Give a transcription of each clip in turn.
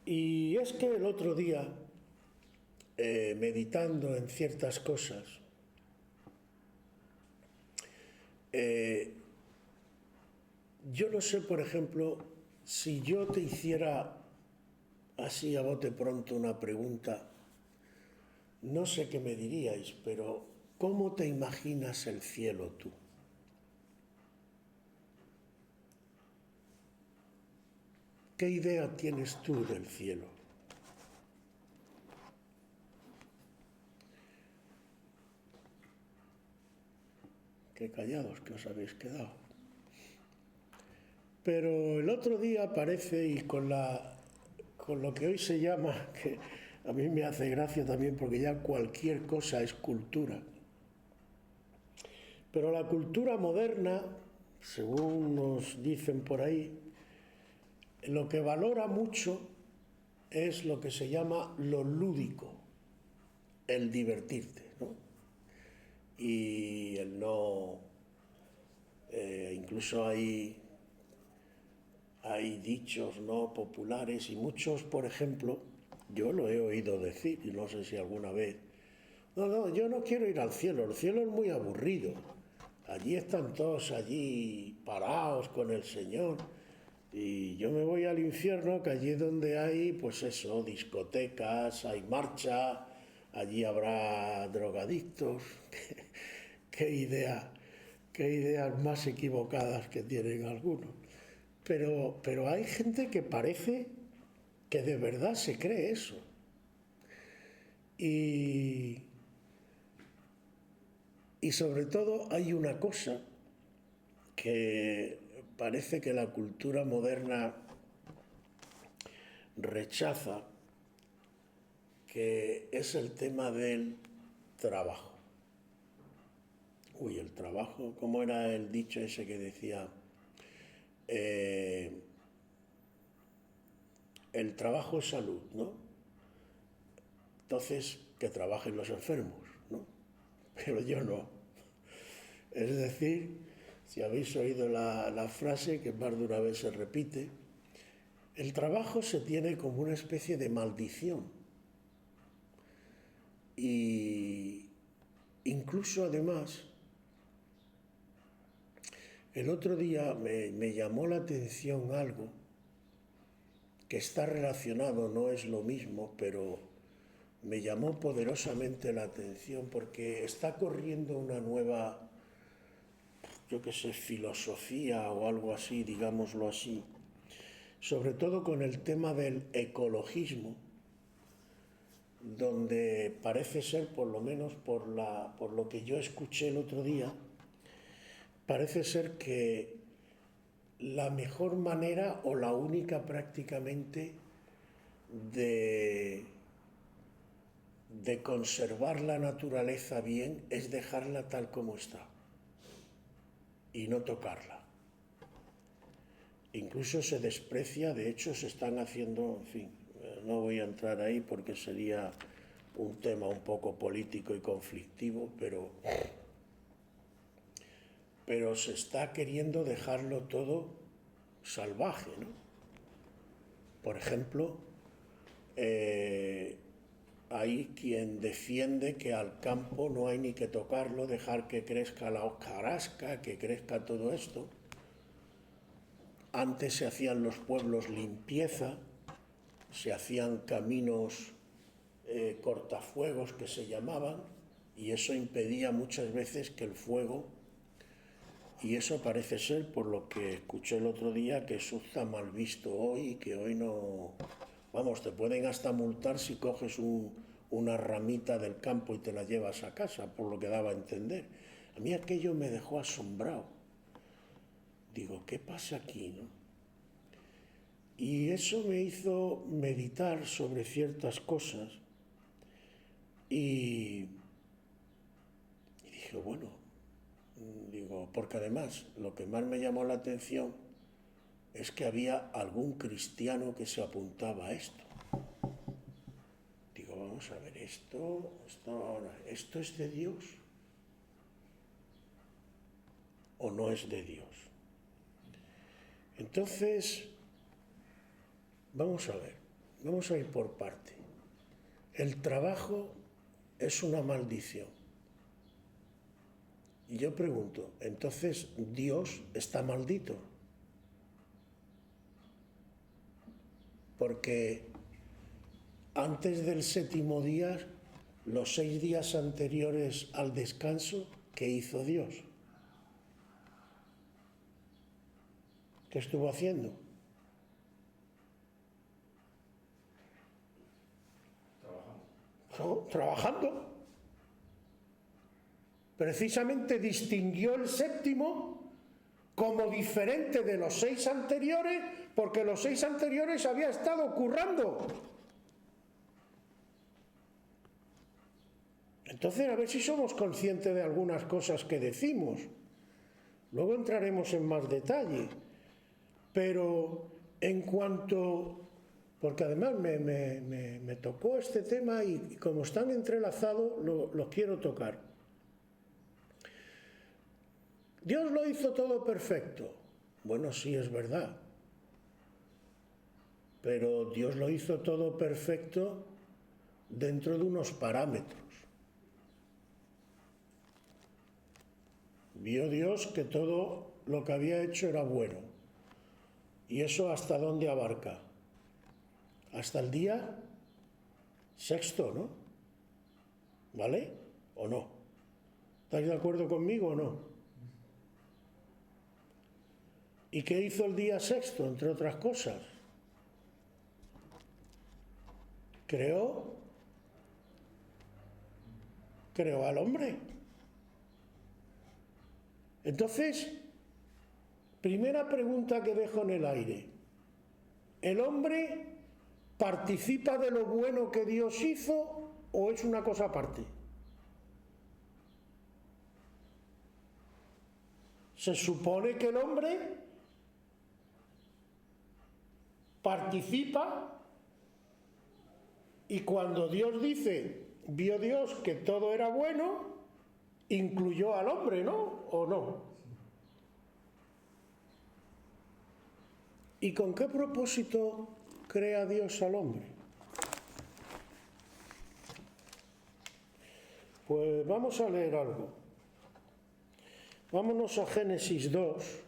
Y es que el otro día, meditando en ciertas cosas, yo no sé, por ejemplo, si yo te hiciera así a bote pronto una pregunta, no sé qué me diríais, pero ¿cómo te imaginas el cielo tú? ¿Qué idea tienes tú del cielo? Qué callados que os habéis quedado. Pero el otro día parece, y con lo que hoy se llama, que a mí me hace gracia también porque ya cualquier cosa es cultura, pero la cultura moderna, según nos dicen por ahí, lo que valora mucho es lo que se llama lo lúdico, el divertirte, ¿no? Y el no... incluso hay dichos no populares y muchos, por ejemplo, yo lo he oído decir, y no sé si alguna vez, no, yo no quiero ir al cielo, el cielo es muy aburrido, allí están todos allí parados con el Señor, y yo me voy al infierno, que allí es donde hay, pues eso, discotecas, hay marcha, allí habrá drogadictos. qué idea, qué ideas más equivocadas que tienen algunos. Pero hay gente que parece que de verdad se cree eso. Y, y sobre todo hay una cosa que parece que la cultura moderna rechaza, que es el tema del trabajo. Uy, el trabajo, ¿cómo era el dicho ese que decía? Eh, el trabajo es salud, ¿no? Entonces, que trabajen los enfermos, ¿no? Pero yo no. Es decir, si habéis oído la frase, que más de una vez se repite, el trabajo se tiene como una especie de maldición. Y incluso además, el otro día me llamó la atención algo que está relacionado, no es lo mismo, pero me llamó poderosamente la atención porque está corriendo una nueva, yo qué sé, filosofía o algo así, digámoslo así, sobre todo con el tema del ecologismo, donde parece ser, por lo menos por lo que yo escuché el otro día, parece ser que la mejor manera o la única prácticamente de, de conservar la naturaleza bien es dejarla tal como está y no tocarla. Incluso se desprecia, de hecho se están haciendo, en fin, no voy a entrar ahí porque sería un tema un poco político y conflictivo, pero se está queriendo dejarlo todo salvaje, ¿no? Por ejemplo, hay quien defiende que al campo no hay ni que tocarlo, dejar que crezca la hojarasca, que crezca todo esto. Antes se hacían los pueblos limpieza, se hacían caminos cortafuegos que se llamaban, y eso impedía muchas veces que el fuego, y eso parece ser, por lo que escuché el otro día, que eso está mal visto hoy y que hoy no... Vamos, te pueden hasta multar si coges una ramita del campo y te la llevas a casa, por lo que daba a entender. A mí aquello me dejó asombrado. Digo, ¿qué pasa aquí, no? Y eso me hizo meditar sobre ciertas cosas y dije, bueno, porque además lo que más me llamó la atención es que había algún cristiano que se apuntaba a esto. Digo, vamos a ver, ¿esto es de Dios o no es de Dios? Entonces, vamos a ver, Vamos a ir por parte. El trabajo es una maldición. Y yo pregunto, ¿entonces Dios está maldito? Porque antes del séptimo día, los 6 días anteriores al descanso, ¿qué hizo Dios? ¿Qué estuvo haciendo? Trabajando. Precisamente distinguió el séptimo como diferente de los 6 anteriores, porque los 6 anteriores había estado currando. Entonces, a ver si somos conscientes de algunas cosas que decimos. Luego entraremos en más detalle. Pero en cuanto... Porque además me tocó este tema y como están entrelazados, los quiero tocar. Dios lo hizo todo perfecto. Bueno, sí, es verdad. Pero Dios lo hizo todo perfecto dentro de unos parámetros. Vio Dios que todo lo que había hecho era bueno. ¿Y eso hasta dónde abarca? Hasta el día sexto, ¿no? ¿Vale? ¿O no? ¿Estáis de acuerdo conmigo o no? ¿Y qué hizo el día sexto, entre otras cosas? Creó al hombre. Entonces, primera pregunta que dejo en el aire. ¿El hombre participa de lo bueno que Dios hizo o es una cosa aparte? Se supone que el hombre participa y cuando Dios dice, vio Dios que todo era bueno, incluyó al hombre, ¿no? ¿O no? ¿Y con qué propósito crea Dios al hombre? Pues vamos a leer algo. Vámonos a Génesis 2.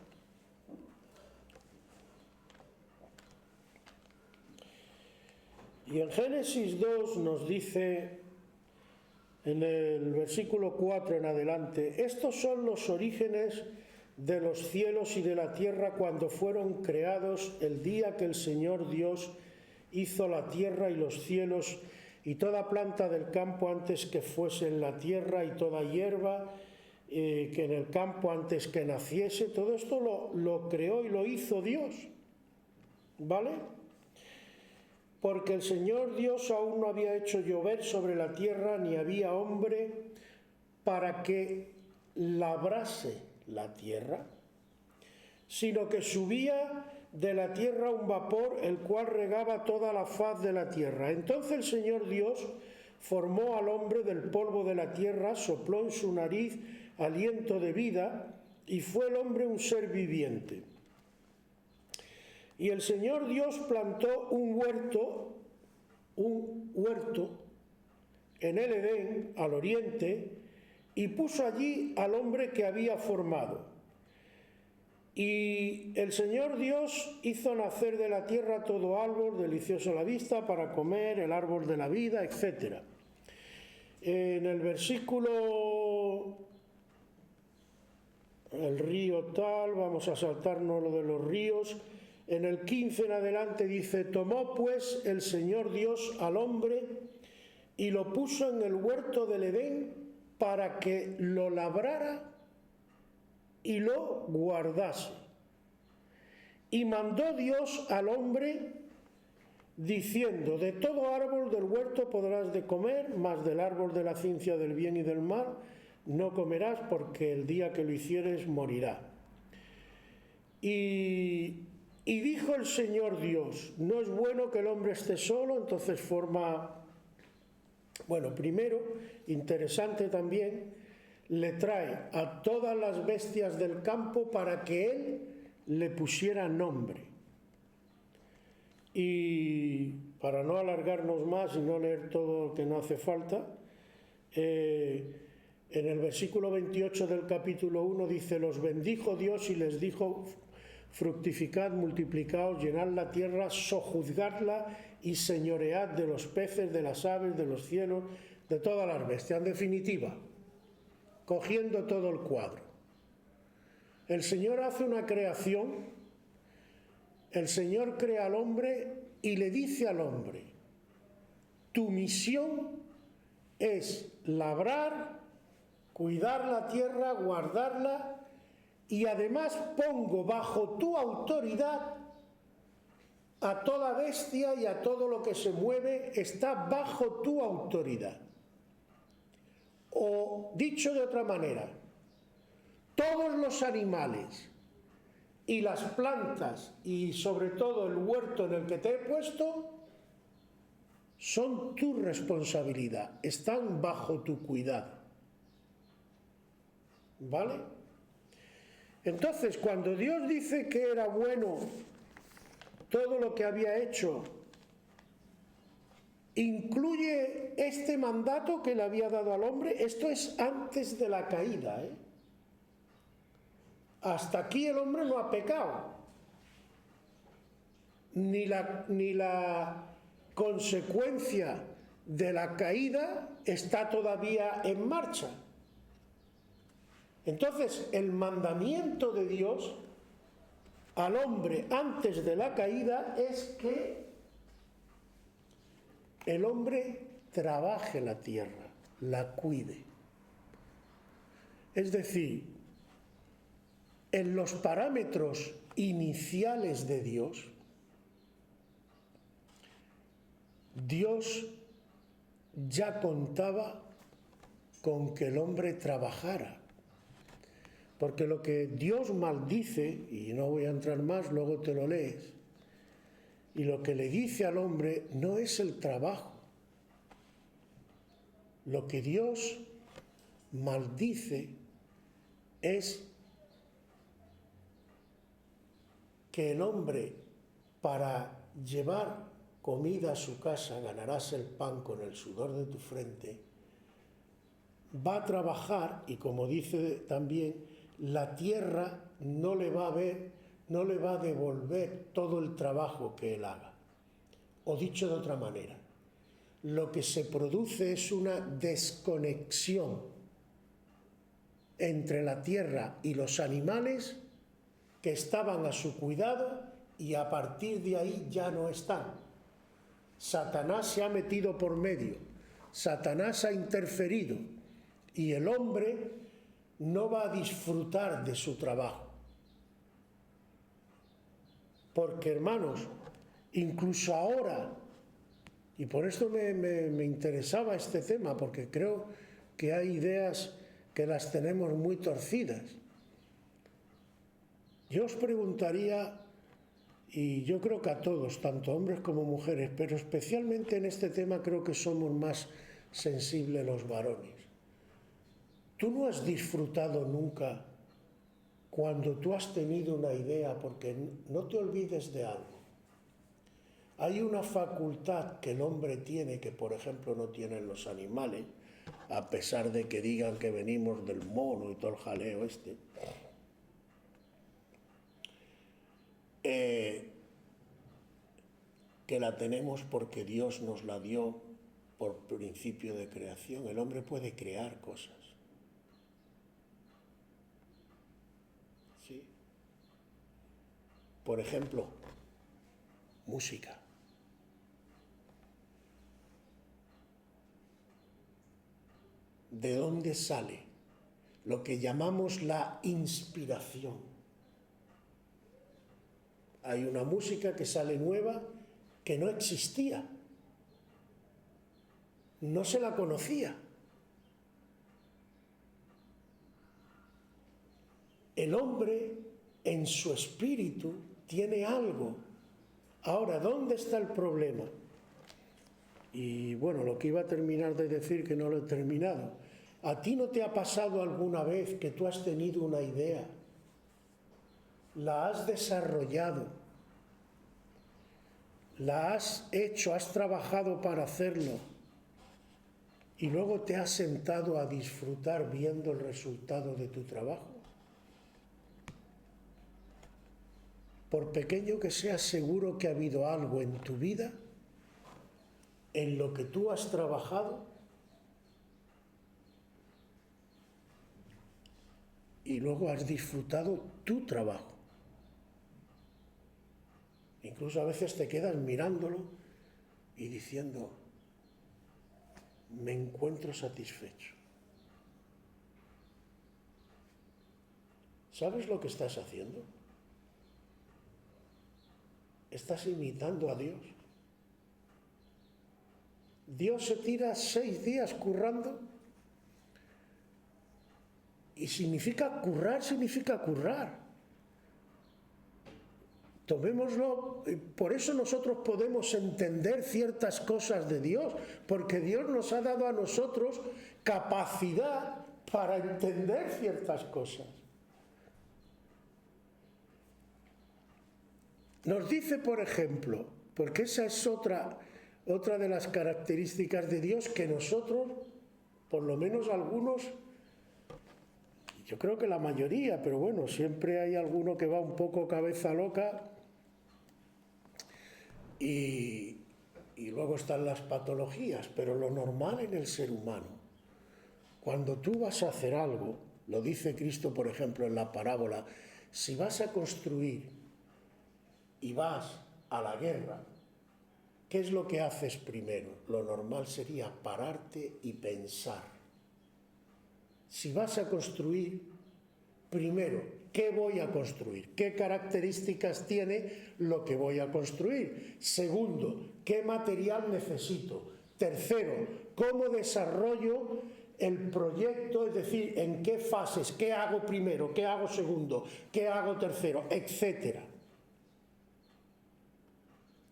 Y en Génesis 2 nos dice, en el versículo 4 en adelante, estos son los orígenes de los cielos y de la tierra cuando fueron creados el día que el Señor Dios hizo la tierra y los cielos y toda planta del campo antes que fuese en la tierra y toda hierba que en el campo antes que naciese. Todo esto lo creó y lo hizo Dios, ¿vale? Porque el Señor Dios aún no había hecho llover sobre la tierra ni había hombre para que labrase la tierra, sino que subía de la tierra un vapor el cual regaba toda la faz de la tierra. Entonces el Señor Dios formó al hombre del polvo de la tierra, sopló en su nariz aliento de vida y fue el hombre un ser viviente. Y el Señor Dios plantó un huerto en el Edén, al oriente, y puso allí al hombre que había formado. Y el Señor Dios hizo nacer de la tierra todo árbol delicioso a la vista para comer, el árbol de la vida, etc. En el versículo, el río tal, vamos a saltarnos lo de los ríos, en el 15 en adelante dice, tomó pues el Señor Dios al hombre y lo puso en el huerto del Edén para que lo labrara y lo guardase. Y mandó Dios al hombre diciendo, de todo árbol del huerto podrás de comer, mas del árbol de la ciencia del bien y del mal no comerás, porque el día que lo hicieres morirá. Y dijo el Señor Dios, no es bueno que el hombre esté solo, entonces forma, bueno, primero, interesante también, le trae a todas las bestias del campo para que él le pusiera nombre. Y para no alargarnos más y no leer todo lo que no hace falta, en el versículo 28 del capítulo 1 dice: los bendijo Dios y les dijo: fructificad, multiplicaos, llenad la tierra, sojuzgadla y señoread de los peces, de las aves, de los cielos, de todas las bestias. En definitiva, cogiendo todo el cuadro, el Señor hace una creación, el Señor crea al hombre y le dice al hombre: tu misión es labrar, cuidar la tierra, guardarla, y además pongo bajo tu autoridad a toda bestia y a todo lo que se mueve, está bajo tu autoridad. O dicho de otra manera, todos los animales y las plantas y sobre todo el huerto en el que te he puesto son tu responsabilidad, están bajo tu cuidado. ¿Vale? Entonces, cuando Dios dice que era bueno todo lo que había hecho, incluye este mandato que le había dado al hombre. Esto es antes de la caída, ¿eh? Hasta aquí el hombre no ha pecado. Ni la consecuencia de la caída está todavía en marcha. Entonces, el mandamiento de Dios al hombre antes de la caída es que el hombre trabaje la tierra, la cuide. Es decir, en los parámetros iniciales de Dios, Dios ya contaba con que el hombre trabajara. Porque lo que Dios maldice, y no voy a entrar más, luego te lo lees, y lo que le dice al hombre no es el trabajo. Lo que Dios maldice es que el hombre, para llevar comida a su casa, ganarás el pan con el sudor de tu frente, va a trabajar, y como dice también, la tierra no le va a devolver todo el trabajo que él haga. O dicho de otra manera, lo que se produce es una desconexión entre la tierra y los animales que estaban a su cuidado, y a partir de ahí ya no están. Satanás se ha metido por medio, Satanás ha interferido, y el hombre no va a disfrutar de su trabajo. Porque, hermanos, incluso ahora, y por esto me interesaba este tema, porque creo que hay ideas que las tenemos muy torcidas. Yo os preguntaría, y yo creo que a todos, tanto hombres como mujeres, pero especialmente en este tema creo que somos más sensibles los varones. ¿Tú no has disfrutado nunca cuando tú has tenido una idea? Porque no te olvides de algo. Hay una facultad que el hombre tiene que, por ejemplo, no tienen los animales, a pesar de que digan que venimos del mono y todo el jaleo este. Que la tenemos porque Dios nos la dio por principio de creación. El hombre puede crear cosas. ¿Sí? Por ejemplo, música. ¿De dónde sale lo que llamamos la inspiración? Hay una música que sale nueva que no existía, no se la conocía. El hombre en su espíritu tiene algo. Ahora, ¿dónde está el problema? Y bueno, lo que iba a terminar de decir, que no lo he terminado. ¿A ti no te ha pasado alguna vez que tú has tenido una idea, la has desarrollado, la has hecho, has trabajado para hacerlo y luego te has sentado a disfrutar viendo el resultado de tu trabajo? Por pequeño que sea, seguro que ha habido algo en tu vida en lo que tú has trabajado y luego has disfrutado tu trabajo. Incluso a veces te quedas mirándolo y diciendo, me encuentro satisfecho. ¿Sabes lo que estás haciendo? Estás imitando a Dios. Dios se tira 6 días currando y significa currar. Tomémoslo, por eso nosotros podemos entender ciertas cosas de Dios, porque Dios nos ha dado a nosotros capacidad para entender ciertas cosas. Nos dice, por ejemplo, porque esa es otra de las características de Dios que nosotros, por lo menos algunos, yo creo que la mayoría, pero bueno, siempre hay alguno que va un poco cabeza loca y luego están las patologías, pero lo normal en el ser humano, cuando tú vas a hacer algo, lo dice Cristo, por ejemplo, en la parábola, si vas a construir y vas a la guerra, ¿qué es lo que haces primero? Lo normal sería pararte y pensar. Si vas a construir, primero, ¿qué voy a construir? ¿Qué características tiene lo que voy a construir? Segundo, ¿qué material necesito? Tercero, ¿cómo desarrollo el proyecto? Es decir, ¿en qué fases? ¿Qué hago primero? ¿Qué hago segundo? ¿Qué hago tercero? Etcétera.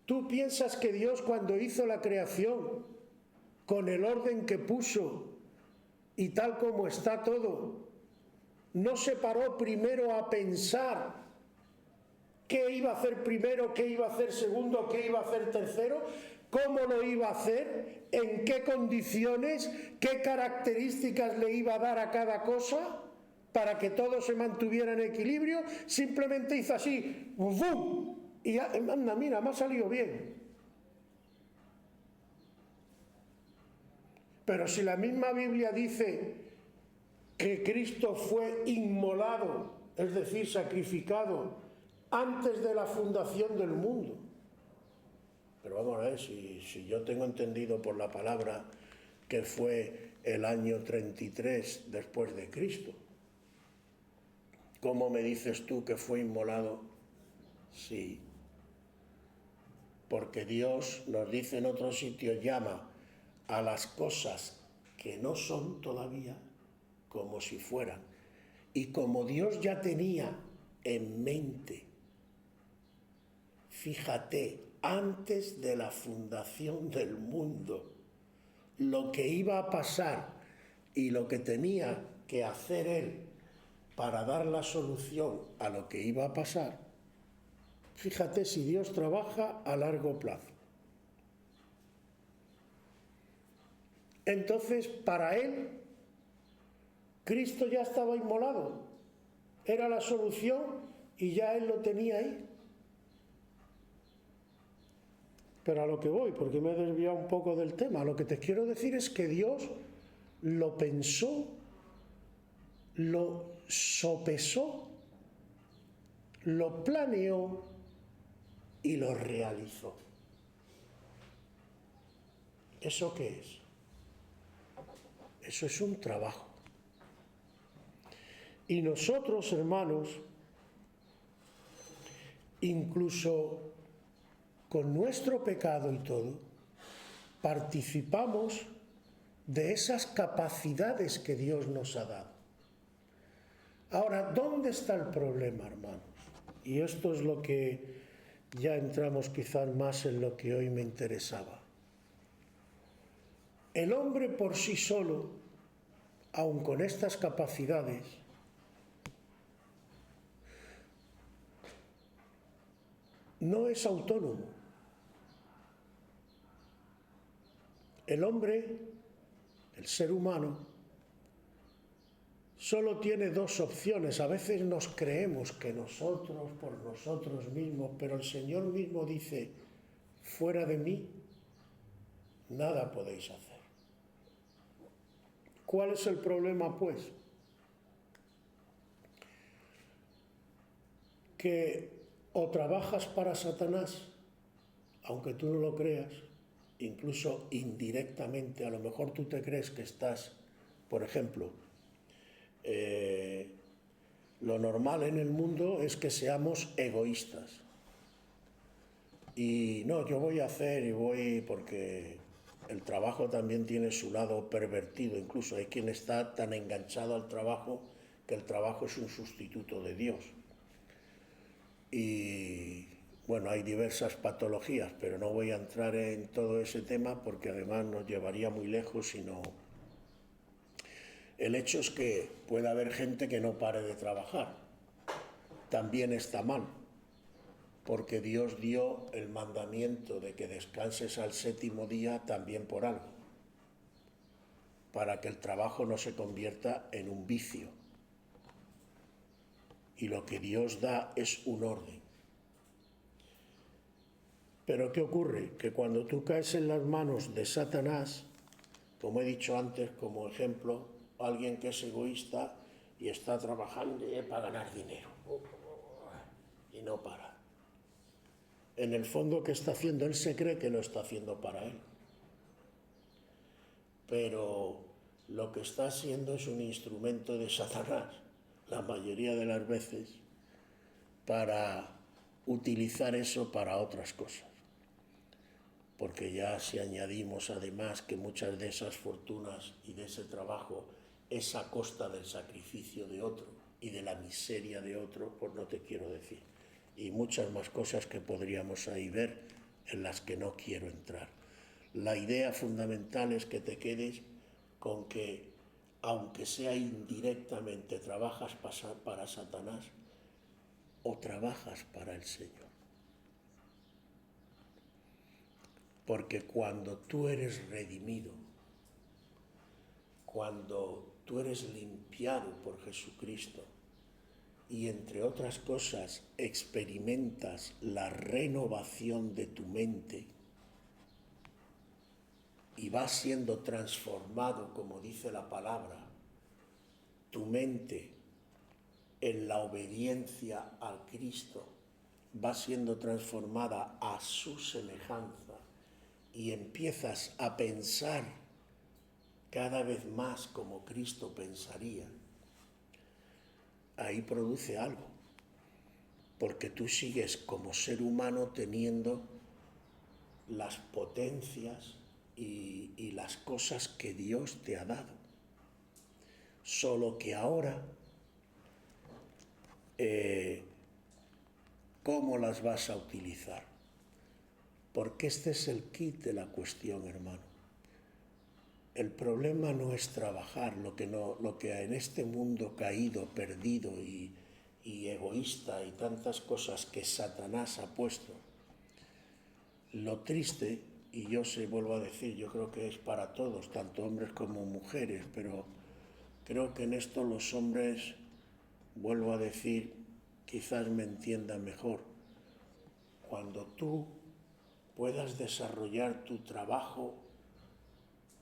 ¿Tú piensas que Dios, cuando hizo la creación, con el orden que puso y tal como está todo, no se paró primero a pensar qué iba a hacer primero, qué iba a hacer segundo, qué iba a hacer tercero, cómo lo iba a hacer, en qué condiciones, qué características le iba a dar a cada cosa para que todo se mantuviera en equilibrio? Simplemente hizo así, ¡bum! Y anda, mira, me ha salido bien. Pero si la misma Biblia dice que Cristo fue inmolado, es decir, sacrificado, antes de la fundación del mundo. Pero vamos a ver, si yo tengo entendido por la palabra que fue el año 33 después de Cristo, ¿cómo me dices tú que fue inmolado? Sí. Porque Dios nos dice en otro sitio, llama a las cosas que no son todavía como si fueran. Y como Dios ya tenía en mente, fíjate, antes de la fundación del mundo, lo que iba a pasar y lo que tenía que hacer Él para dar la solución a lo que iba a pasar, fíjate si Dios trabaja a largo plazo. Entonces, para Él, Cristo ya estaba inmolado. Era la solución y ya Él lo tenía ahí. Pero a lo que voy, porque me he desviado un poco del tema, lo que te quiero decir es que Dios lo pensó, lo sopesó, lo planeó y lo realizó. ¿Eso qué es? Eso es un trabajo. Y nosotros, hermanos, incluso con nuestro pecado y todo, participamos de esas capacidades que Dios nos ha dado. Ahora, ¿dónde está el problema, hermanos? Y esto es lo que ya entramos quizás más en lo que hoy me interesaba. El hombre por sí solo, aun con estas capacidades, no es autónomo. El hombre, el ser humano, solo tiene dos opciones. A veces nos creemos que nosotros, por nosotros mismos, pero el Señor mismo dice, fuera de mí, nada podéis hacer. ¿Cuál es el problema, pues? Que o trabajas para Satanás, aunque tú no lo creas, incluso indirectamente, a lo mejor tú te crees que estás, por ejemplo, lo normal en el mundo es que seamos egoístas. Y no, yo voy a hacer y voy porque el trabajo también tiene su lado pervertido. Incluso hay quien está tan enganchado al trabajo que el trabajo es un sustituto de Dios. Y bueno, hay diversas patologías, pero no voy a entrar en todo ese tema porque además nos llevaría muy lejos y no. El hecho es que puede haber gente que no pare de trabajar. También está mal, porque Dios dio el mandamiento de que descanses al séptimo día también por algo, para que el trabajo no se convierta en un vicio. Y lo que Dios da es un orden. Pero ¿qué ocurre? Que cuando tú caes en las manos de Satanás, como he dicho antes, como ejemplo, alguien que es egoísta y está trabajando para ganar dinero y no para. En el fondo, ¿qué está haciendo? Él se cree que lo está haciendo para él. Pero lo que está haciendo es un instrumento de Satanás, la mayoría de las veces, para utilizar eso para otras cosas. Porque ya si añadimos además que muchas de esas fortunas y de ese trabajo es a costa del sacrificio de otro y de la miseria de otro, pues no te quiero decir. Y muchas más cosas que podríamos ahí ver en las que no quiero entrar. La idea fundamental es que te quedes con que, aunque sea indirectamente, trabajas para Satanás o trabajas para el Señor. Porque cuando tú eres redimido, cuando tú eres limpiado por Jesucristo y entre otras cosas experimentas la renovación de tu mente y vas siendo transformado, como dice la palabra, tu mente en la obediencia al Cristo va siendo transformada a su semejanza y empiezas a pensar cada vez más como Cristo pensaría, ahí produce algo, porque tú sigues como ser humano teniendo las potencias y las cosas que Dios te ha dado, solo que ahora, ¿cómo las vas a utilizar? Porque este es el kit de la cuestión, hermano. El problema no es trabajar, lo que en este mundo caído, perdido y egoísta y tantas cosas que Satanás ha puesto. Lo triste, y yo se vuelvo a decir, yo creo que es para todos, tanto hombres como mujeres, pero creo que en esto los hombres, vuelvo a decir, quizás me entiendan mejor. Cuando tú puedas desarrollar tu trabajo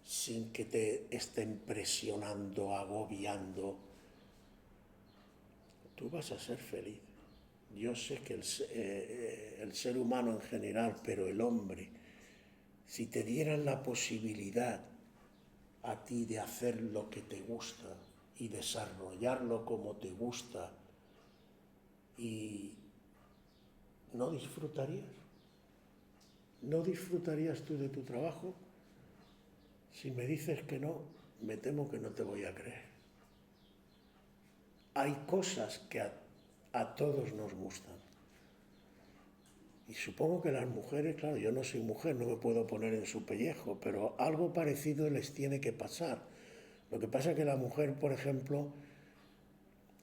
sin que te estén presionando, agobiando, tú vas a ser feliz. Yo sé que el ser humano en general, pero el hombre, si te dieran la posibilidad a ti de hacer lo que te gusta y desarrollarlo como te gusta, y ¿no disfrutarías? ¿No disfrutarías tú de tu trabajo? Si me dices que no, me temo que no te voy a creer. Hay cosas que a todos nos gustan. Y supongo que las mujeres, claro, yo no soy mujer, no me puedo poner en su pellejo, pero algo parecido les tiene que pasar. Lo que pasa es que la mujer, por ejemplo,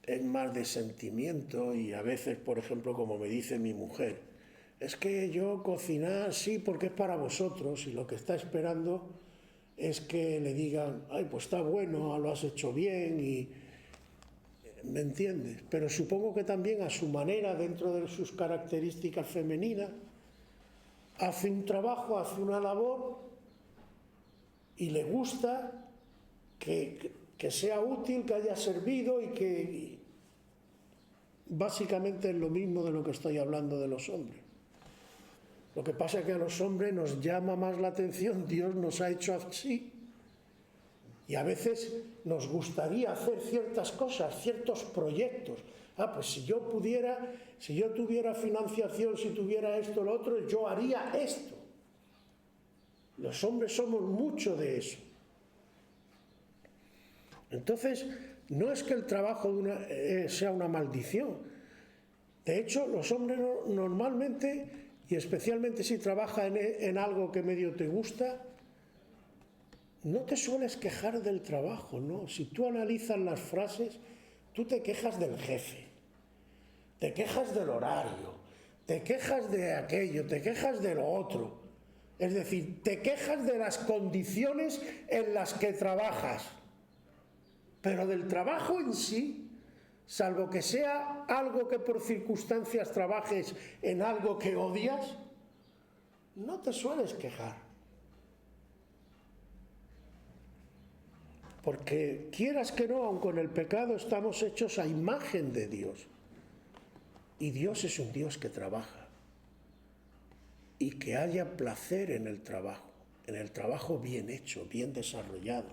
es más de sentimiento y a veces, por ejemplo, como me dice mi mujer, es que yo cocinar sí porque es para vosotros y lo que está esperando es que le digan, ay, pues está bueno, lo has hecho bien, y ¿me entiendes? Pero supongo que también a su manera, dentro de sus características femeninas, hace un trabajo, hace una labor y le gusta que sea útil, que haya servido, y que básicamente es lo mismo de lo que estoy hablando de los hombres. Lo que pasa es que a los hombres nos llama más la atención, Dios nos ha hecho así, y a veces nos gustaría hacer ciertas cosas, ciertos proyectos. Pues si yo tuviera financiación, si tuviera esto, lo otro, yo haría esto. Los hombres somos mucho de eso. Entonces, no es que el trabajo sea una maldición. De hecho, los hombres normalmente, y especialmente si trabajas en algo que medio te gusta, no te sueles quejar del trabajo, ¿no? Si tú analizas las frases, tú te quejas del jefe, te quejas del horario, te quejas de aquello, te quejas de lo otro. Es decir, te quejas de las condiciones en las que trabajas. Pero del trabajo en sí, salvo que sea algo que por circunstancias trabajes en algo que odias, no te sueles quejar. Porque quieras que no, aun con el pecado estamos hechos a imagen de Dios. Y Dios es un Dios que trabaja. Y que haya placer en el trabajo bien hecho, bien desarrollado.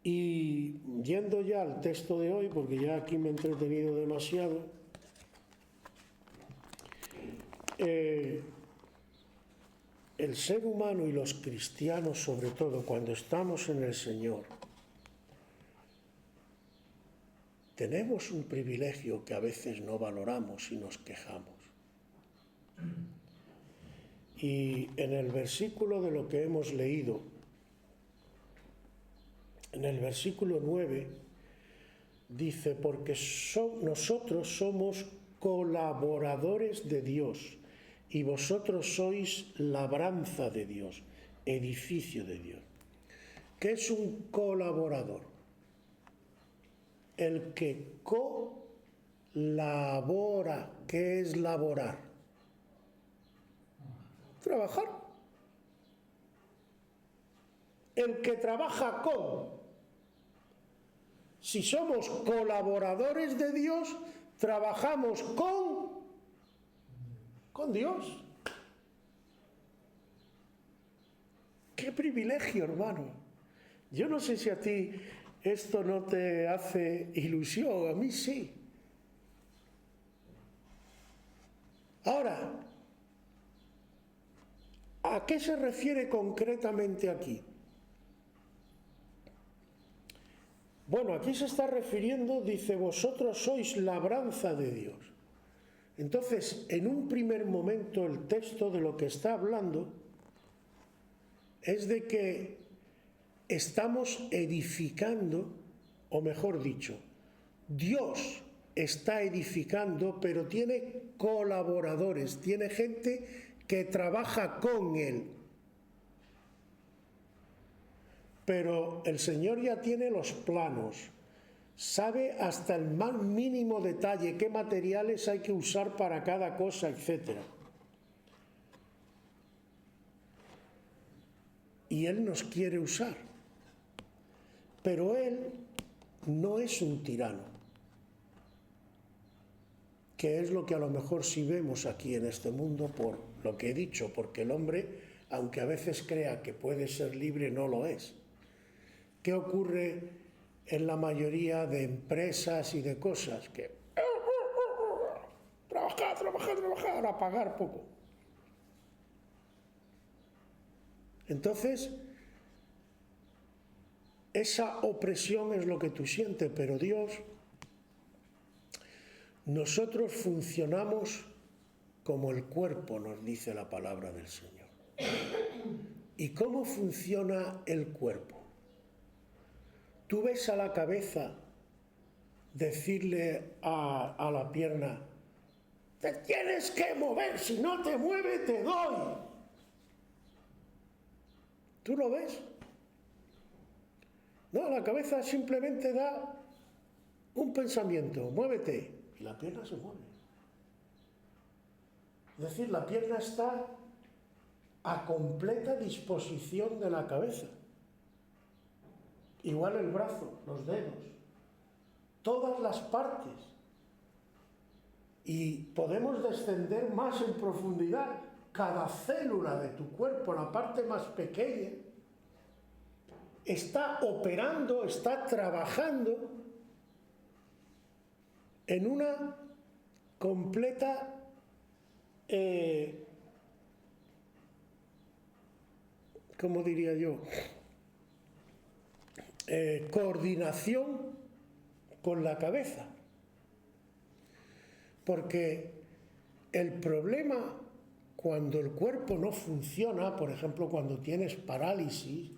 Y yendo ya al texto de hoy, porque ya aquí me he entretenido demasiado, el ser humano y los cristianos, sobre todo cuando estamos en el Señor, tenemos un privilegio que a veces no valoramos y nos quejamos. Y en el versículo de lo que hemos leído, en el versículo 9, dice, porque nosotros somos colaboradores de Dios y vosotros sois labranza de Dios, edificio de Dios. ¿Qué es un colaborador? El que colabora. ¿Qué es laborar? Trabajar. El que trabaja con. Si somos colaboradores de Dios, trabajamos con Dios. ¡Qué privilegio, hermano! Yo no sé si a ti esto no te hace ilusión, a mí sí. Ahora, ¿a qué se refiere concretamente aquí? Bueno, aquí se está refiriendo, dice, vosotros sois labranza de Dios. Entonces, en un primer momento, el texto de lo que está hablando es de que estamos edificando, o mejor dicho, Dios está edificando, pero tiene colaboradores, tiene gente que trabaja con Él. Pero el Señor ya tiene los planos, sabe hasta el más mínimo detalle qué materiales hay que usar para cada cosa, etc. Y Él nos quiere usar. Pero Él no es un tirano, que es lo que a lo mejor sí vemos aquí en este mundo por lo que he dicho, porque el hombre, aunque a veces crea que puede ser libre, no lo es. ¿Qué ocurre en la mayoría de empresas y de cosas? Que trabajar, a pagar poco. Entonces, esa opresión es lo que tú sientes, pero Dios, nosotros funcionamos como el cuerpo, nos dice la palabra del Señor. ¿Y cómo funciona el cuerpo? Tú ves a la cabeza decirle a la pierna, te tienes que mover, si no te mueves te doy. ¿Tú lo ves? No, la cabeza simplemente da un pensamiento, muévete, y la pierna se mueve. Es decir, la pierna está a completa disposición de la cabeza. Igual el brazo, los dedos, todas las partes. Y podemos descender más en profundidad. Cada célula de tu cuerpo, la parte más pequeña, está operando, está trabajando en una completa ¿cómo diría yo? Coordinación con la cabeza. Porque el problema cuando el cuerpo no funciona, por ejemplo, cuando tienes parálisis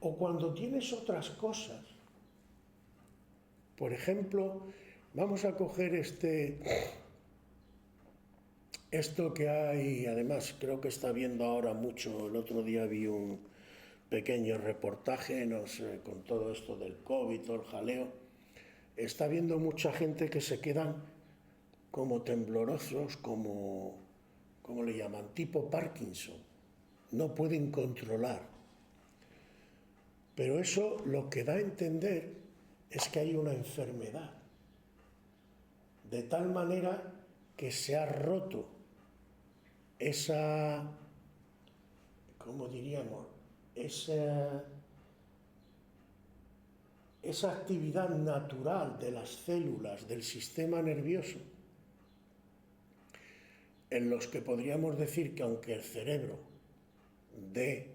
o cuando tienes otras cosas, por ejemplo, vamos a coger esto que hay, además creo que está viendo ahora mucho, el otro día vi un pequeño reportaje, no sé, con todo esto del COVID, todo el jaleo, está viendo mucha gente que se quedan como temblorosos, como, ¿cómo le llaman? Tipo Parkinson, no pueden controlar. Pero eso lo que da a entender es que hay una enfermedad, de tal manera que se ha roto esa, ¿cómo diríamos? Esa actividad natural de las células del sistema nervioso, en los que podríamos decir que aunque el cerebro dé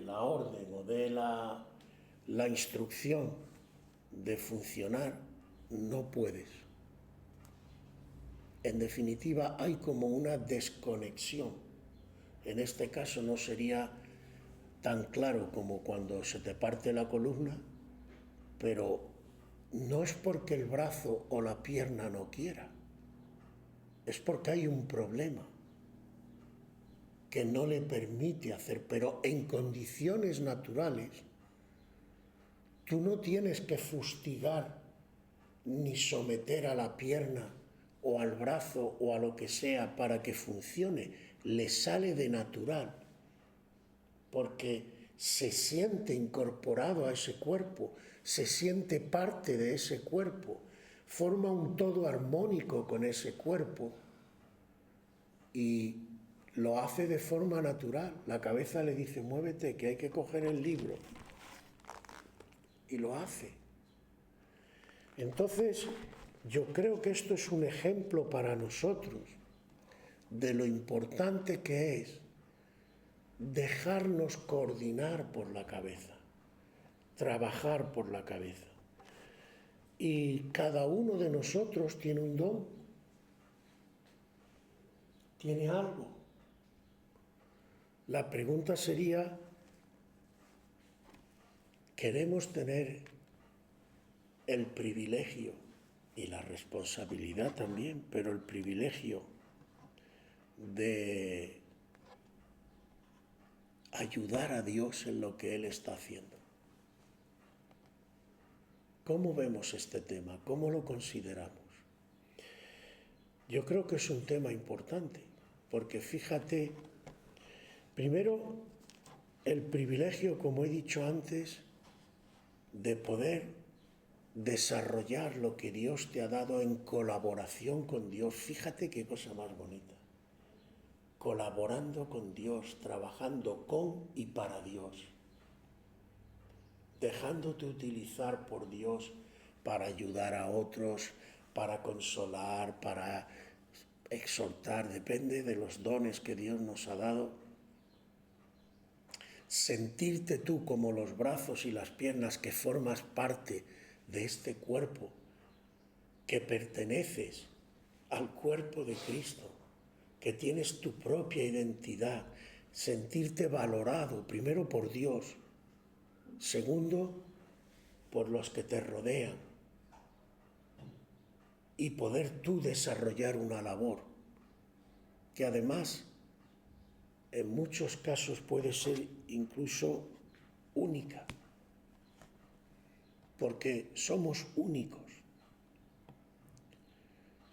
la orden o dé la instrucción de funcionar, no puedes. En definitiva, hay como una desconexión. En este caso no sería tan claro como cuando se te parte la columna, pero no es porque el brazo o la pierna no quiera, es porque hay un problema que no le permite hacer, pero en condiciones naturales tú no tienes que fustigar ni someter a la pierna o al brazo o a lo que sea para que funcione, le sale de natural, porque se siente incorporado a ese cuerpo, se siente parte de ese cuerpo, forma un todo armónico con ese cuerpo y lo hace de forma natural. La cabeza le dice, muévete, que hay que coger el libro, y lo hace. Entonces, yo creo que esto es un ejemplo para nosotros de lo importante que es dejarnos coordinar por la cabeza, trabajar por la cabeza. Y cada uno de nosotros tiene un don, tiene algo. La pregunta sería, ¿queremos tener el privilegio y la responsabilidad también, pero el privilegio de ayudar a Dios en lo que Él está haciendo? ¿Cómo vemos este tema? ¿Cómo lo consideramos? Yo creo que es un tema importante, porque fíjate, primero, el privilegio, como he dicho antes, de poder desarrollar lo que Dios te ha dado en colaboración con Dios. Fíjate qué cosa más bonita. Colaborando con Dios, trabajando con y para Dios, dejándote utilizar por Dios para ayudar a otros, para consolar, para exhortar, depende de los dones que Dios nos ha dado. Sentirte tú como los brazos y las piernas, que formas parte de este cuerpo, que perteneces al cuerpo de Cristo, que tienes tu propia identidad, sentirte valorado, primero por Dios, segundo por los que te rodean, y poder tú desarrollar una labor que además en muchos casos puede ser incluso única, porque somos únicos.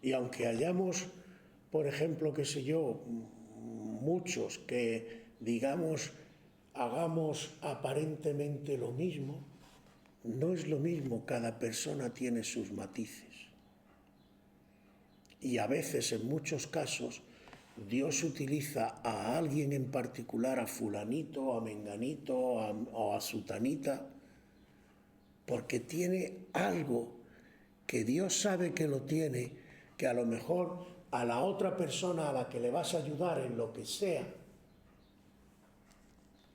Y aunque hayamos, por ejemplo, qué sé yo, muchos que, digamos, hagamos aparentemente lo mismo, no es lo mismo, cada persona tiene sus matices. Y a veces, en muchos casos, Dios utiliza a alguien en particular, a fulanito, a menganito o a sutanita, porque tiene algo que Dios sabe que lo tiene, que a lo mejor a la otra persona a la que le vas a ayudar en lo que sea,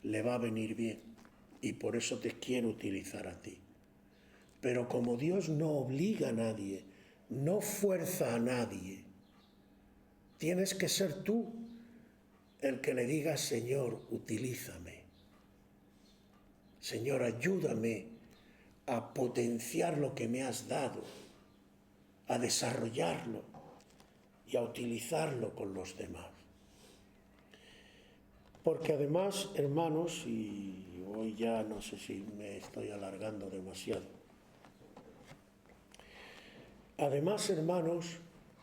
le va a venir bien. Y por eso te quiero utilizar a ti. Pero como Dios no obliga a nadie, no fuerza a nadie, tienes que ser tú el que le diga: Señor, utilízame. Señor, ayúdame a potenciar lo que me has dado, a desarrollarlo y a utilizarlo con los demás. Porque además, hermanos, y hoy ya no sé si me estoy alargando demasiado, además, hermanos,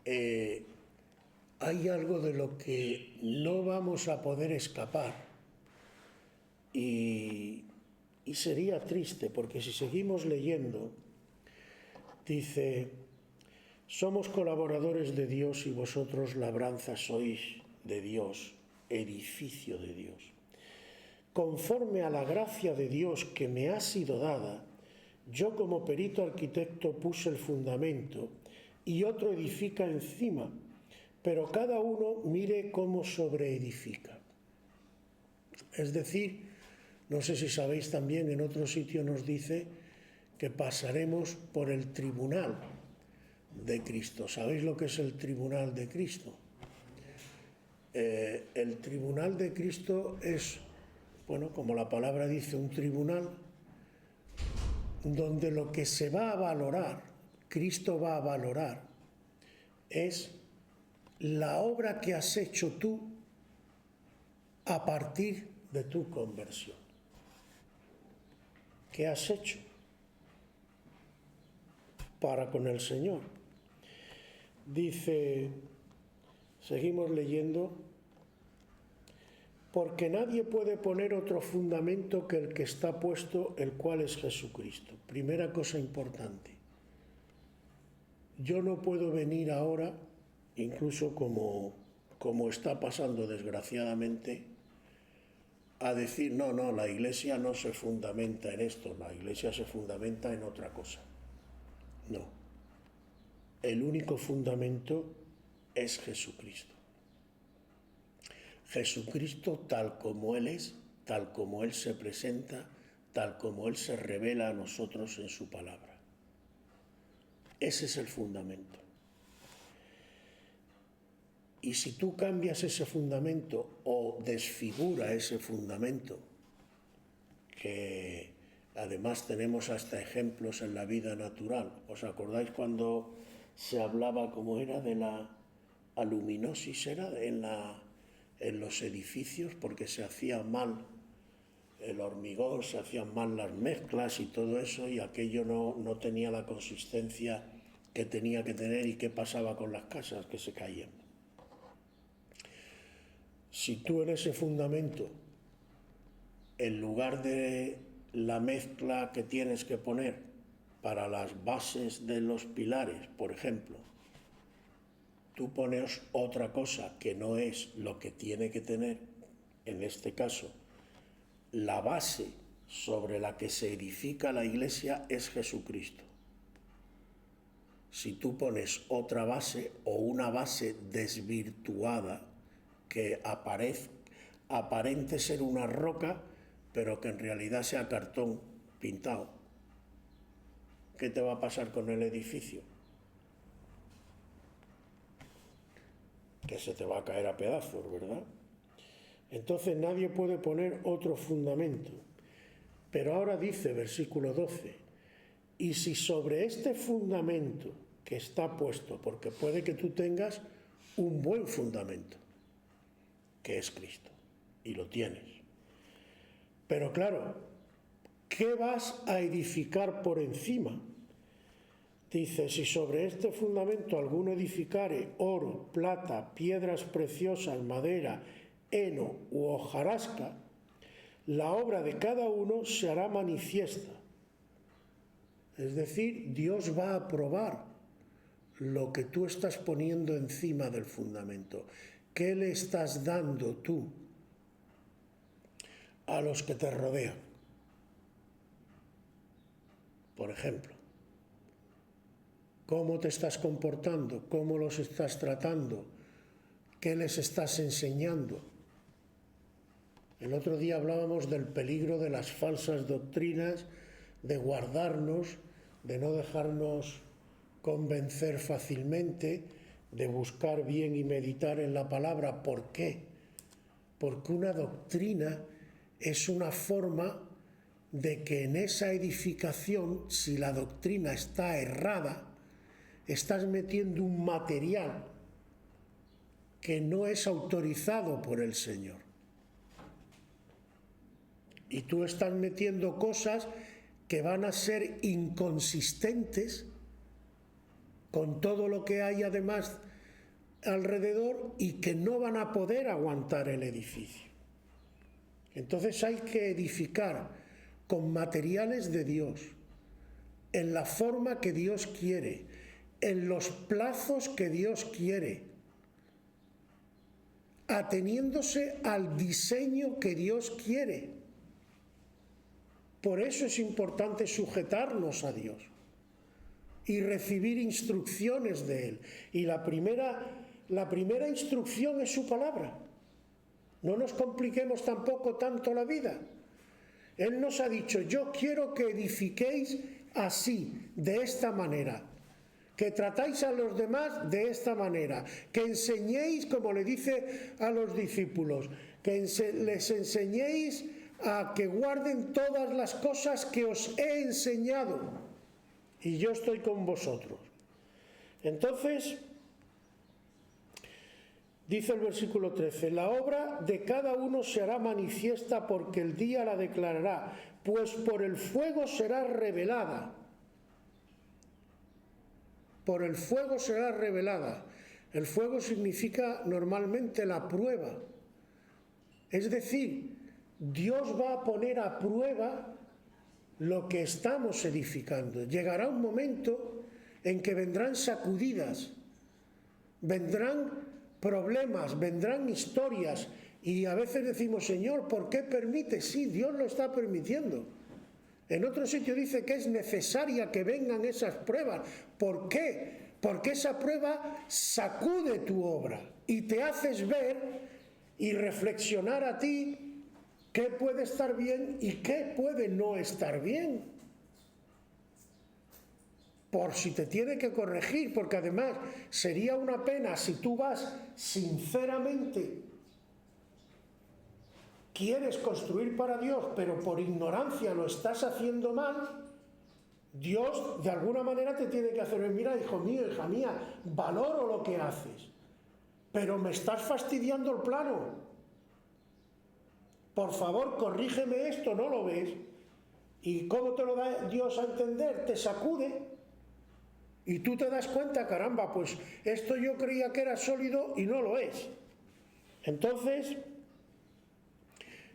hay algo de lo que no vamos a poder escapar y sería triste, porque si seguimos leyendo, dice: somos colaboradores de Dios y vosotros labranza sois de Dios, edificio de Dios. Conforme a la gracia de Dios que me ha sido dada, yo como perito arquitecto puse el fundamento y otro edifica encima, pero cada uno mire cómo sobreedifica. Es decir, no sé si sabéis también, en otro sitio nos dice que pasaremos por el tribunal de Cristo. ¿Sabéis lo que es el tribunal de Cristo? El tribunal de Cristo es, bueno, como la palabra dice, un tribunal donde lo que se va a valorar, Cristo va a valorar, es la obra que has hecho tú a partir de tu conversión. ¿Qué has hecho para con el Señor? Dice, seguimos leyendo: porque nadie puede poner otro fundamento que el que está puesto, el cual es Jesucristo. Primera cosa importante. Yo no puedo venir ahora, incluso como está pasando desgraciadamente, a decir: no, la Iglesia no se fundamenta en esto, la Iglesia se fundamenta en otra cosa. No. El único fundamento es Jesucristo. Jesucristo tal como Él es, tal como Él se presenta, tal como Él se revela a nosotros en su palabra. Ese es el fundamento. Y si tú cambias ese fundamento o desfigura ese fundamento, que además tenemos hasta ejemplos en la vida natural. ¿Os acordáis cuando se hablaba, como era, de la aluminosis? Era en los edificios, porque se hacía mal el hormigón, se hacían mal las mezclas y todo eso, y aquello no tenía la consistencia que tenía que tener. ¿Y qué pasaba con las casas? Que se caían. Si tú en ese fundamento, en lugar de la mezcla que tienes que poner para las bases de los pilares, por ejemplo, tú pones otra cosa que no es lo que tiene que tener, en este caso, la base sobre la que se edifica la Iglesia es Jesucristo. Si tú pones otra base o una base desvirtuada que aparente ser una roca, pero que en realidad sea cartón pintado, ¿qué te va a pasar con el edificio? Que se te va a caer a pedazos, ¿verdad? Entonces nadie puede poner otro fundamento. Pero ahora dice, versículo 12, y si sobre este fundamento que está puesto, porque puede que tú tengas un buen fundamento, que es Cristo, y lo tienes. Pero claro, ¿qué vas a edificar por encima? Dice, si sobre este fundamento alguno edificare oro, plata, piedras preciosas, madera, heno u hojarasca, la obra de cada uno se hará manifiesta. Es decir, Dios va a probar lo que tú estás poniendo encima del fundamento. ¿Qué le estás dando tú a los que te rodean? Por ejemplo, ¿cómo te estás comportando? ¿Cómo los estás tratando? ¿Qué les estás enseñando? El otro día hablábamos del peligro de las falsas doctrinas, de guardarnos, de no dejarnos convencer fácilmente, de buscar bien y meditar en la palabra. ¿Por qué? Porque una doctrina es una forma de que en esa edificación, si la doctrina está errada, estás metiendo un material que no es autorizado por el Señor. Y tú estás metiendo cosas que van a ser inconsistentes con todo lo que hay además alrededor y que no van a poder aguantar el edificio. Entonces hay que edificar con materiales de Dios, en la forma que Dios quiere, en los plazos que Dios quiere, ateniéndose al diseño que Dios quiere. Por eso es importante sujetarnos a Dios y recibir instrucciones de Él. Y la primera instrucción es su palabra. No nos compliquemos tampoco tanto la vida. Él nos ha dicho, yo quiero que edifiquéis así, de esta manera, que tratáis a los demás de esta manera, que enseñéis, como le dice a los discípulos, que les enseñéis a que guarden todas las cosas que os he enseñado, y yo estoy con vosotros. Entonces, dice el versículo 13, la obra de cada uno se hará manifiesta porque el día la declarará, pues por el fuego será revelada. Por el fuego será revelada. El fuego significa normalmente la prueba. Es decir, Dios va a poner a prueba lo que estamos edificando. Llegará un momento en que vendrán sacudidas, vendrán problemas, vendrán historias, y a veces decimos, Señor, ¿por qué permite? Sí, Dios lo está permitiendo. En otro sitio dice que es necesaria que vengan esas pruebas. ¿Por qué? Porque esa prueba sacude tu obra y te haces ver y reflexionar a ti qué puede estar bien y qué puede no estar bien. Por si te tiene que corregir, porque además sería una pena si tú vas sinceramente, quieres construir para Dios, pero por ignorancia lo estás haciendo mal, Dios de alguna manera te tiene que hacer, mira, hijo mío, hija mía, valoro lo que haces, pero me estás fastidiando el plano. Por favor, corrígeme esto, ¿no lo ves? ¿Y cómo te lo da Dios a entender? Te sacude y tú te das cuenta, caramba, pues esto yo creía que era sólido y no lo es. Entonces,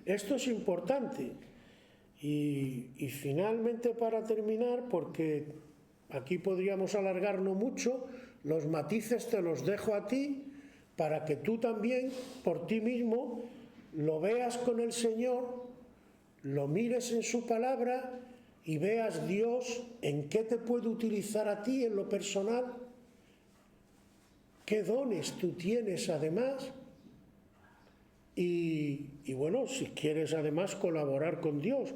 esto es importante. Y finalmente, para terminar, porque aquí podríamos alargarnos mucho, los matices te los dejo a ti para que tú también, por ti mismo, lo veas con el Señor, lo mires en su palabra y veas Dios en qué te puede utilizar a ti en lo personal, qué dones tú tienes además. Y bueno, si quieres además colaborar con Dios,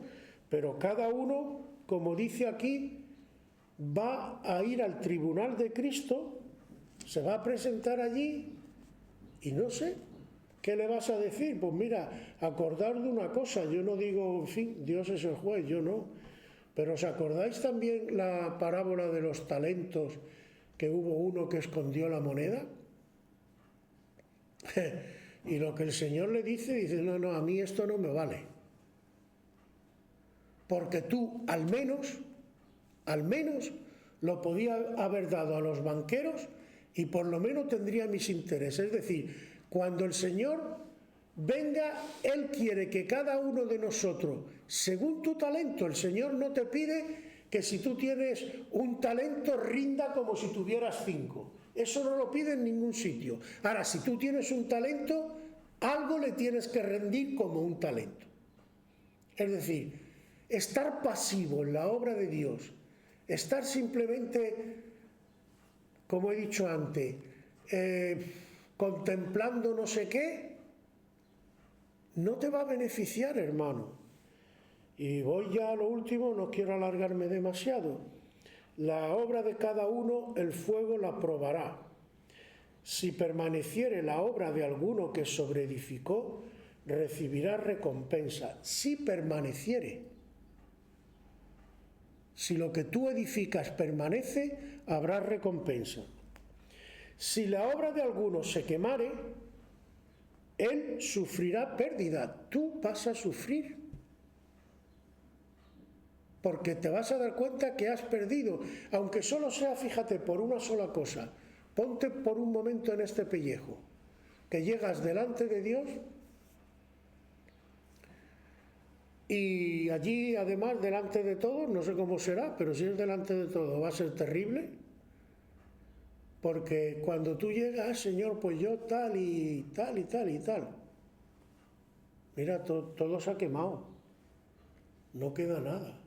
pero cada uno, como dice aquí, va a ir al tribunal de Cristo, se va a presentar allí y no sé, ¿qué le vas a decir? Pues mira, acordar de una cosa, yo no digo, en fin, Dios es el juez, yo no, pero ¿os acordáis también la parábola de los talentos, que hubo uno que escondió la moneda? Y lo que el Señor le dice, no, no, a mí esto no me vale. Porque tú al menos, lo podía haber dado a los banqueros y por lo menos tendría mis intereses. Es decir, cuando el Señor venga, Él quiere que cada uno de nosotros, según tu talento, el Señor no te pide que si tú tienes un talento rinda como si tuvieras 5. Eso no lo pide en ningún sitio. Ahora, si tú tienes un talento, algo le tienes que rendir como un talento. Es decir, estar pasivo en la obra de Dios, estar simplemente, como he dicho antes, contemplando no sé qué, no te va a beneficiar, hermano. Y voy ya a lo último, no quiero alargarme demasiado. La obra de cada uno, el fuego la probará. Si permaneciere la obra de alguno que sobreedificó, recibirá recompensa. Si permaneciere. Si lo que tú edificas permanece, habrá recompensa. Si la obra de alguno se quemare, él sufrirá pérdida. Tú vas a sufrir. Porque te vas a dar cuenta que has perdido, aunque solo sea, fíjate, por una sola cosa. Ponte por un momento en este pellejo, que llegas delante de Dios y allí, además, delante de todos, no sé cómo será, pero si es delante de todos va a ser terrible, porque cuando tú llegas, Señor, pues yo tal y tal y tal y tal, mira, todo se ha quemado, no queda nada.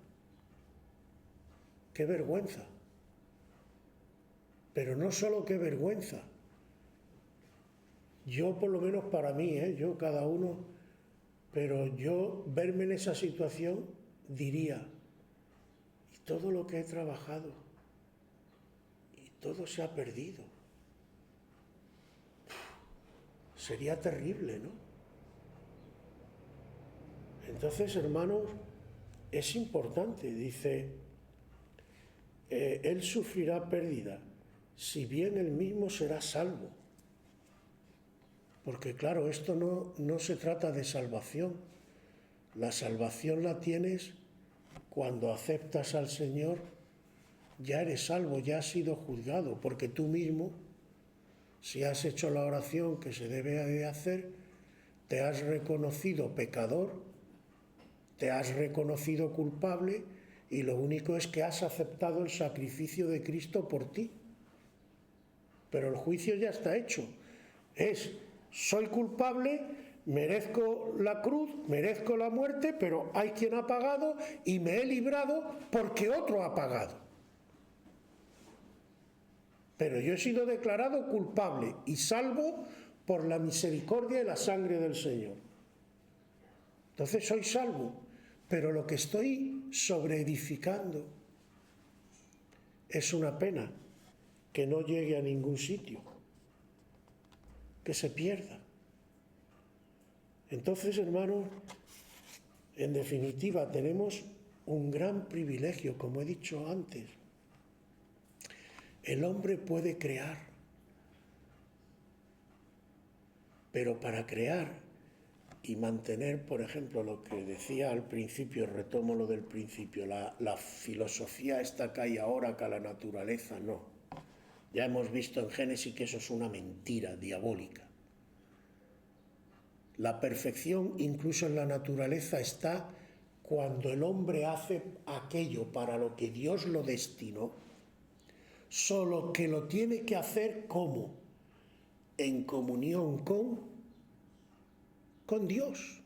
¡Qué vergüenza! Pero no solo qué vergüenza. Yo, por lo menos para mí, yo cada uno, pero yo verme en esa situación diría, y todo lo que he trabajado, y todo se ha perdido. Sería terrible, ¿no? Entonces, hermanos, es importante, dice, él sufrirá pérdida, si bien él mismo será salvo. Porque claro, esto no se trata de salvación. La salvación la tienes cuando aceptas al Señor, ya eres salvo, ya has sido juzgado, porque tú mismo, si has hecho la oración que se debe de hacer, te has reconocido pecador, te has reconocido culpable y lo único es que has aceptado el sacrificio de Cristo por ti. Pero el juicio ya está hecho. Soy culpable, merezco la cruz, merezco la muerte, pero hay quien ha pagado y me he librado porque otro ha pagado. Pero yo he sido declarado culpable y salvo por la misericordia y la sangre del Señor. Entonces soy salvo, pero lo que estoy sobreedificando es una pena que no llegue a ningún sitio, que se pierda. Entonces, hermanos, en definitiva, tenemos un gran privilegio, como he dicho antes. El hombre puede crear, pero para crear y mantener, por ejemplo, lo que decía al principio, retomo lo del principio, la filosofía esta que hay ahora, que a la naturaleza no. Ya hemos visto en Génesis que eso es una mentira diabólica. La perfección, incluso en la naturaleza, está cuando el hombre hace aquello para lo que Dios lo destinó, solo que lo tiene que hacer ¿cómo? En comunión con Dios,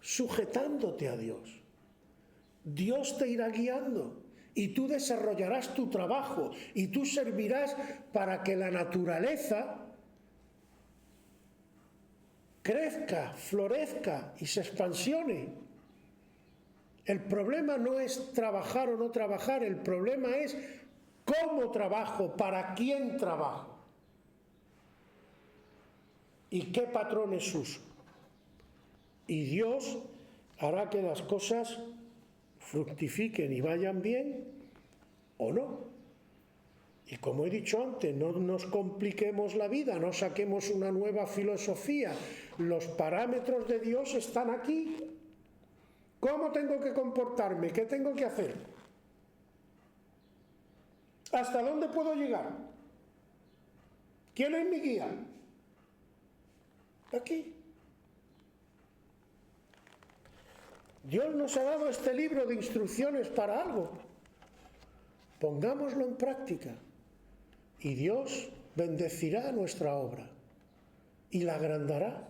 sujetándote a Dios. Dios te irá guiando y tú desarrollarás tu trabajo y tú servirás para que la naturaleza crezca, florezca y se expansione. El problema no es trabajar o no trabajar, el problema es cómo trabajo, para quién trabajo y qué patrones uso. Y Dios hará que las cosas fructifiquen y vayan bien o no. Y como he dicho antes, no nos compliquemos la vida, no saquemos una nueva filosofía. Los parámetros de Dios están aquí. ¿Cómo tengo que comportarme? ¿Qué tengo que hacer? ¿Hasta dónde puedo llegar? ¿Quién es mi guía? Aquí. Dios nos ha dado este libro de instrucciones para algo. Pongámoslo en práctica y Dios bendecirá nuestra obra y la agrandará.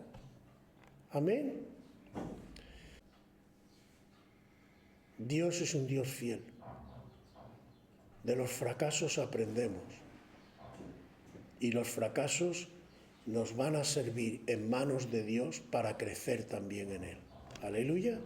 Amén. Dios es un Dios fiel. De los fracasos aprendemos y los fracasos nos van a servir en manos de Dios para crecer también en Él. Aleluya.